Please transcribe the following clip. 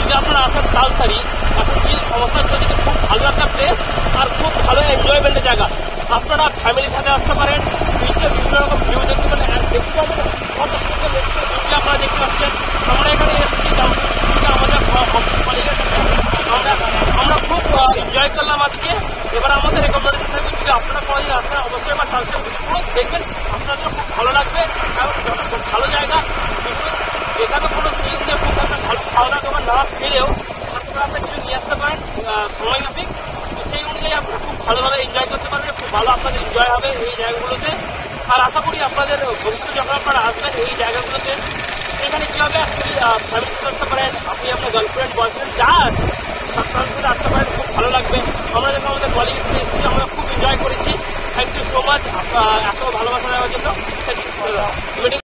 যদি আপনারা আসেন তালসারি, এখন কি সমস্যা হচ্ছে যে খুব ভালো একটা প্লেস আর খুব ভালো এনজয়মেন্টের জায়গা। আপনারা ফ্যামিলির সাথে আসতে পারেন, নিচে বিভিন্ন রকম ভিউ দেখতে পারেন, দেখতে পাবেন কত সুন্দর ভিউগুলো আপনারা দেখতে পাচ্ছেন। আমরা এখানে এসেছি আমাদের অফিস কলিগের সাথে, আমরা খুব এনজয় করলাম আজকে। এবার আমাদের রেকমেন্ডেশন থাকবে যদি আপনারা কোনোদিন আসেন অবশ্যই এবার তালসারি পুরো দেখবেন, আপনাদের খুব ভালো লাগবে। এবং খুব ভালো জায়গা, কিন্তু এখানে কোনো সুইং দিয়ে খুব একটা ভালো খাওয়া দাওয়া না পেলেও সাথে করে আপনি কিছু নিয়ে আসতে পারেন সময় মাফিক, সেই অনুযায়ী আপনারা খুব ভালোভাবে এনজয় করতে পারবেন, খুব ভালো আপনাদের এনজয় হবে এই জায়গাগুলোতে। আর আশা করি আপনাদের ভবিষ্যতে যখন আপনারা আসবেন এই জায়গাগুলোতে সেখানে কীভাবে অ্যাকচুয়ালি ফ্যামিলি সাথে আসতে পারেন, আপনি আপনার গার্লফ্রেন্ড বয়ফ্রেন্ড যা সব সাথে আসতে পারেন, খুব ভালো লাগবে। আমরা যখন আমাদের কলিগের সাথে এসেছি আমরা খুব এনজয় করেছি। থ্যাংক ইউ সো মাচ এত ভালোবাসা দেওয়ার জন্য। Thank you.